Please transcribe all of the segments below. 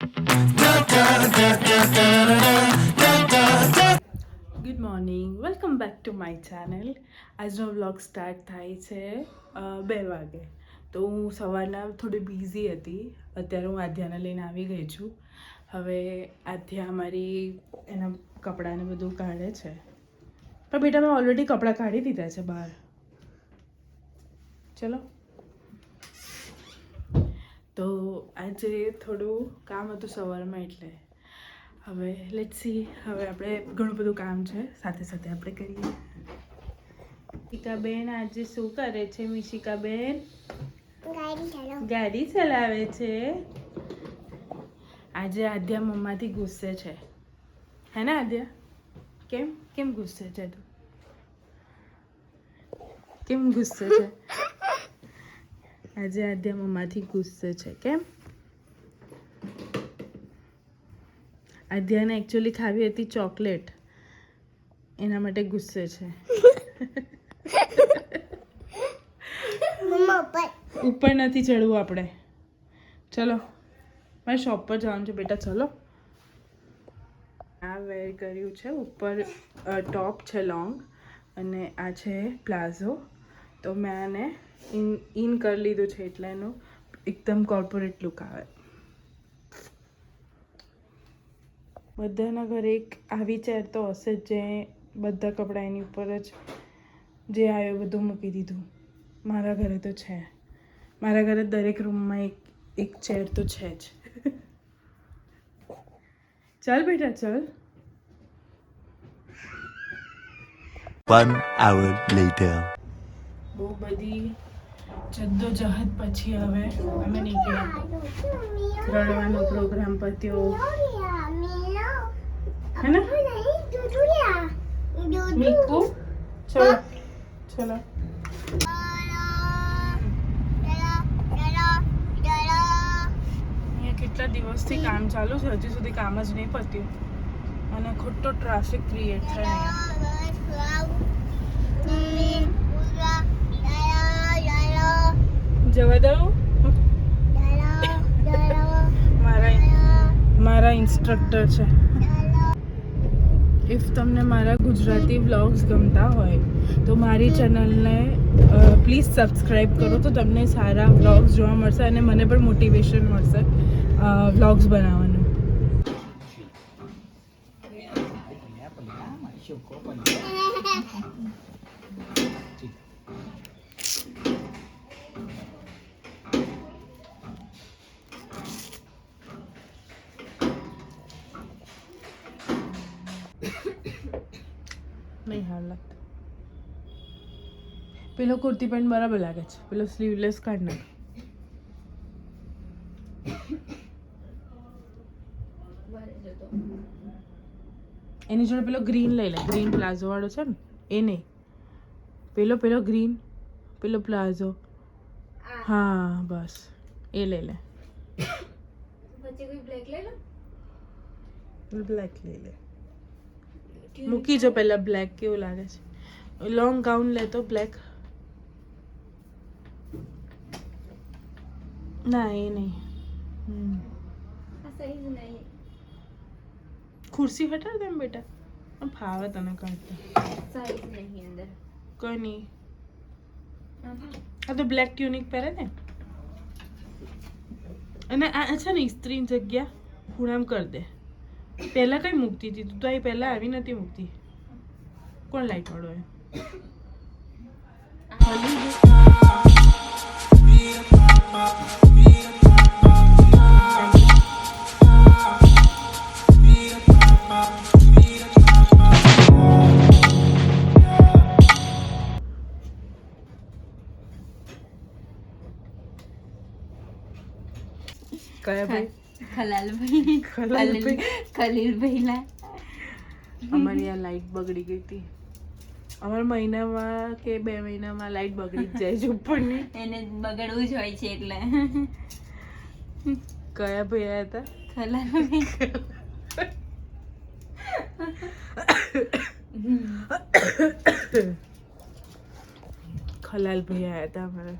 Good morning, welcome back to my channel. આજનો vlog start થાય છે 2 વાગે. તો હું સવારના થોડી બિઝી હતી. અત્યારે હું આધ્યાને લઈને આવી ગઈ છું. હવે આધ્યા અમારી એના કપડાને બધું કાઢે છે. પણ બેટા મેં ઓલરેડી કપડાં કાઢી દીધા છે બહાર. ચલો. તો આજે થોડું કામ હતું સવારમાં એટલે હવે લેટ્સ સી. હવે આપણે ઘણું બધું કામ છે, સાથે સાથે આપણે કરીએ. મિશિકાબેન આજે શું કરે છે? મિશિકાબેન ગાડી ચલાવે છે. આજે આદ્યા મમ્માથી ગુસ્સે છે, હે ને આદ્યા? કેમ કેમ ગુસ્સે છે તું? કેમ ગુસ્સે છે? આજે આદ્યા મમ્માથી ગુસ્સે છે. કેમ? આધ્યાને એકચ્યુઅલી ખાવી હતી ચોકલેટ, એના માટે ગુસ્સે છે. ઉપર નથી ચડવું આપણે. ચલો, મારે શોપ પર જવાનું છે બેટા. ચલો. આ વેર કર્યું છે. ઉપર ટોપ છે લોંગ અને આ છે પ્લાઝો. તો મેં આને ઇન કરી લીધું છે એટલે એનું એકદમ કોર્પોરેટ લુક આવે. બધાના ઘરે એક આવી ચેર તો હશે જ, જે બધા કપડાં એની ઉપર જ જે આવ્યું બધું મૂકી દીધું. મારા ઘરે તો છે. મારા ઘરે દરેક રૂમમાં એક ચેર તો છે જ. ચાલ બેટા ચાલ. 1 hour later. બહુ બધી જદ્દોજહદ પછી હવે અમે નીકળ્યા. રડવાનો પ્રોગ્રામ પત્યો, હે ને મીકુ? ચલો ચલો. અહીંયા કેટલા દિવસથી કામ ચાલુ છે, હજી સુધી કામ જ નહીં પત્યું અને ખોટો ટ્રાફિક ક્રિએટ થાય અહીંયા. જવા દઉં? મારા ઇન્સ્ટ્રક્ટર છે. ઇફ તમને મારા ગુજરાતી વ્લોગ્સ ગમતા હોય તો મારી ચેનલને પ્લીઝ સબસ્ક્રાઈબ કરો, તો તમને સારા વ્લોગ્સ જોવા મળશે અને મને પણ મોટિવેશન મળશે વ્લોગ્સ બનાવવાનું. નહીં હાર લાગતું. પેલો કુર્તી પેન્ટ બરાબર લાગે છે. પેલો સ્લીવલેસ કાઢ નાખ. એની જોડે પેલો ગ્રીન લઈ લે. ગ્રીન પ્લાઝો વાળો છે ને એ નહીં, પેલો ગ્રીન, પેલો પ્લાઝો. હા બસ એ લઈ લે. બ્લેક લઈ લે. મૂકી જો પહેલા બ્લેક કેવું લાગે છે. લોંગ ગાઉન લે તો બ્લેક. ના એ નહીં. ખુરશી હટાડ દે બેટા. આમ ફાવે તને કાઢતા. કોઈ નહીં. આ તો બ્લેક ટ્યુનિક પહેરે ને. અને આ છે ને ઇસ્ત્રીની જગ્યા ખૂણામ કરી દે. પહેલા કઈ મૂકતી હતી તું? તો એ પહેલા આવી નથી મૂકતી. કોણ લાઈટ વાળો એ? કયા ભાઈ? ખલીલભાઈ. અમારી આ લાઈટ બગડી ગઈ હતી. અમારા મહિનામાં કે 2 મહિનામાં લાઈટ બગડી જ જાય છે ઉપરની. એને બગડવું જ હોય છે એટલે. કયા ભાઈ આવ્યા હતા? ખલાલ ભાઈ આવ્યા હતા અમારે.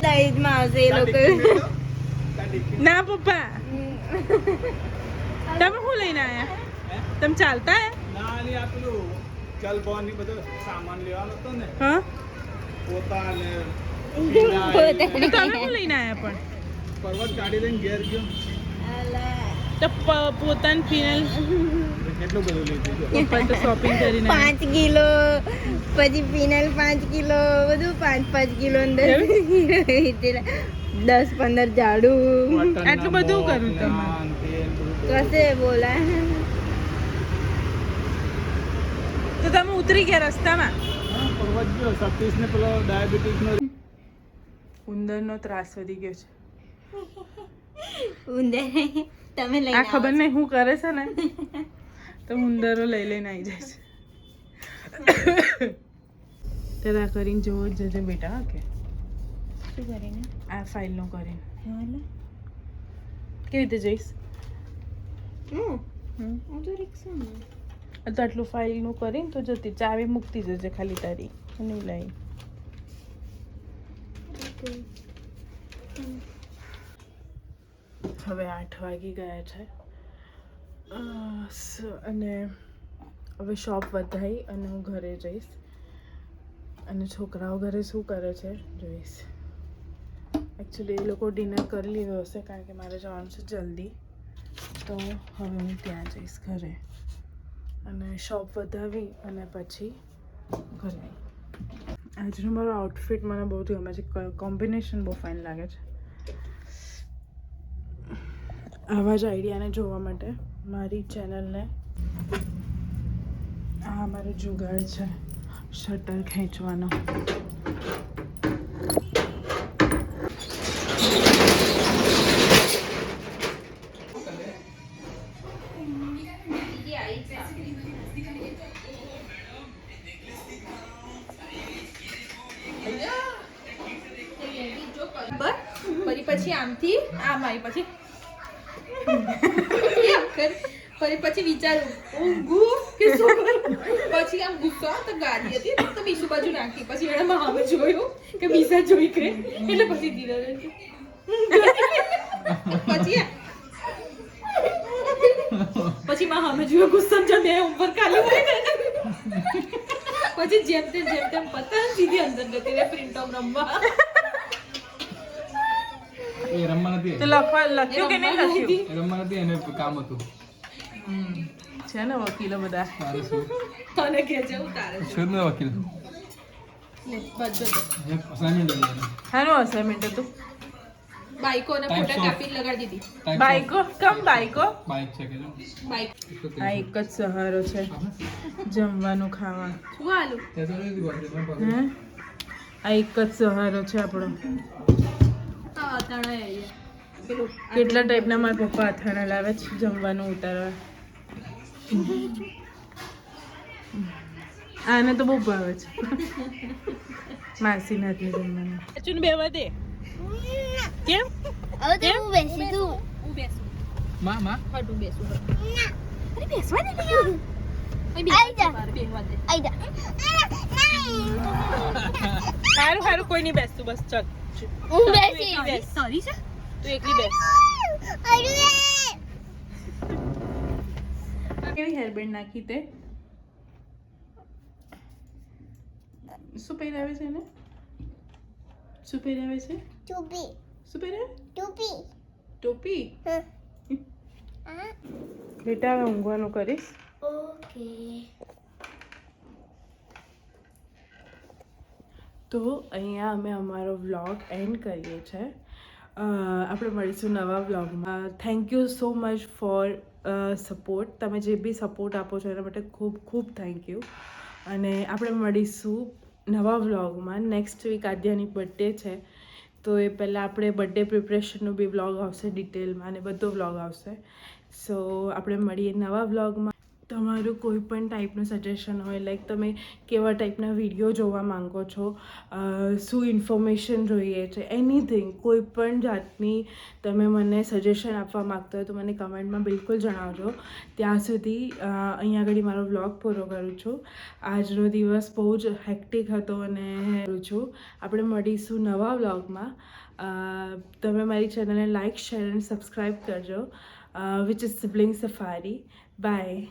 દહેજમાં આવશે એ લોકો ના પપ્પા તમે શું લઈને આયા તમે ચાલતા હે ના ની આ પેલું ચલ બોન ની બધો સામાન લેવાનો હતો ને હા પોતા ને તો તમે શું લઈને આયા પણ પર્વત ગાડી લઈને ઘેર ગયો તો પોતાની ફિનલ કેટલું બધું લીધું પપ્પા તો શોપિંગ કરીને 5 કિલો પછી ફિનલ 5 કિલો બધું 5 કિલો અંદર 10-15 ઝાડુ આટલું બધું કરું તમે કશે બોલા તો તમે ઉતરી ગયા રસ્તામાં પર્વત ગયો સતીશ ને પેલો ડાયાબિટીસ નો ઉંદરનો ત્રાસ વધી ગયો છે ઉંદર તમે લઈ આ ખબર નહીં શું કરે છે ને તો ઉંદરો લઈ લઈને આવી જાય છે તેરા કરીને જોવો જ જજે બેટા હા કે શું કરીને આ ફાઇલનું કરીને હાલો કેવી રીતે જઈશ હું તો રિક્ષામાં તો આટલું ફાઇલનું કરીને તો જતી ચાવી મૂકતી જજે ખાલી તારી નહીં લઈ હવે 8 વાગી ગયા છે અને હવે શોપ વધારી અને હું ઘરે જઈશ અને છોકરાઓ ઘરે શું કરે છે જોઈશ એકચ્યુઅલી એ લોકો ડિનર કરી લીધો હશે કારણ કે મારે જવાનું છે જલ્દી તો હવે હું ત્યાં જઈશ ઘરે અને શોપ વધાવી અને પછી ઘરે આજનું મારું આઉટફિટ મને બહુ ગમે છે કોમ્બિનેશન બહુ ફાઇન લાગે છે આવા જ આઈડિયાને જોવા માટે મારી ચેનલને આ મારો જુગાડ છે શટર ખેંચવાનો પછી આમથી આમ આવી પછી ફરી પછી વિચારું ઊંઘું કે શું કરું પછી આમ ગુસ્સો તો ગાડી હતી તો બીજું બાજુ નાખી પછી એણે મામે જોયું કે બીજા જોઈ કે એટલે પછી ધીરે પછી મામે જોયું ગુસ્સો જમે ઉપર કાલે પછી જેમ તેમ પતા સીધી અંદર જતી રહે પ્રિન્ટ ઓફ રમવા એ રમવા નથી તો લખ્યું કે નહીં લખ્યું રમવા નથી એને કામ હતું છે ને વકીલો બધા તારે શું તને કે છે ઉતારે શું ને વકીલ બધું અસાઇનમેન્ટ હારું અસાઇનમેન્ટ હતું બાઈકોને ફોટા કાપી લગાડી દીધી બાઈકો કમ બાઈકો બાઇક છે કે જો બાઈક આ એક જ સહારો છે જમવાનું ખાવા શું આલું તે તો નથી બોલતી હે આ એક જ સહારો છે આપણો હા તણાય પેલું કેટલા ટાઈપના મારા પપ્પા અથાણા લાવે છે જમવાનું ઉતારવા આને તો બહુ ભાવે છે માસી નાથની જમવાનું ચૂન બેવા દે કેમ હવે તો હું બેસી તું હું બેસું માં હટું બેસું અરે બેસવા દે ને યાર આઈ જા. બેસવા દે આઈ જા સારું સારું કોઈ નહીં બેસતું બસ ચલ હું બેસી સોરી છે તું એકલી બેસ કેવી હેરબેન્ડ નાખી તે શું પહેરાવે છે એને શું પહેરાવે છે ટોપી શું પહેરાવે ટોપી ટોપી હા બેટા હવે ઊંઘવાનું કરીશ ઓકે તો અહીંયા અમે અમારો વ્લોગ એન્ડ કરીએ છીએ આપણે મળીશું નવા વ્લોગમાં thank you so much for support તમે જે બી સપોર્ટ આપો છો એના માટે ખૂબ ખૂબ થેન્ક યુ અને આપણે મળીશું નવા વ્લોગમાં નેક્સ્ટ વીક આદ્યાની બર્થડે છે તો એ પહેલાં આપણે બર્થડે પ્રિપરેશનનો બી વ્લોગ આવશે ડિટેલમાં અને બધો વ્લોગ આવશે સો આપણે મળીએ નવા વ્લોગમાં તમારું કોઈ પણ ટાઈપનું સજેશન હોય, લાઈક તમે કેવા ટાઈપના વિડીયો જોવા માંગો છો, શું ઇન્ફોર્મેશન જોઈએ છે, એનીથિંગ, કોઈ પણ જાતની તમે મને સજેશન આપવા માગતા હોય તો મને કમેન્ટમાં બિલકુલ જણાવજો. ત્યાં સુધી અહીંયા આગળ મારો વ્લોગ પૂરો કરું છું. આજનો દિવસ બહુ જ હેક્ટિક હતો અને કરું છું. આપણે મળીશું નવા વ્લોગમાં. તમે મારી ચેનલને લાઇક, શેર અને સબસ્ક્રાઈબ કરજો, which is sibling safari. By.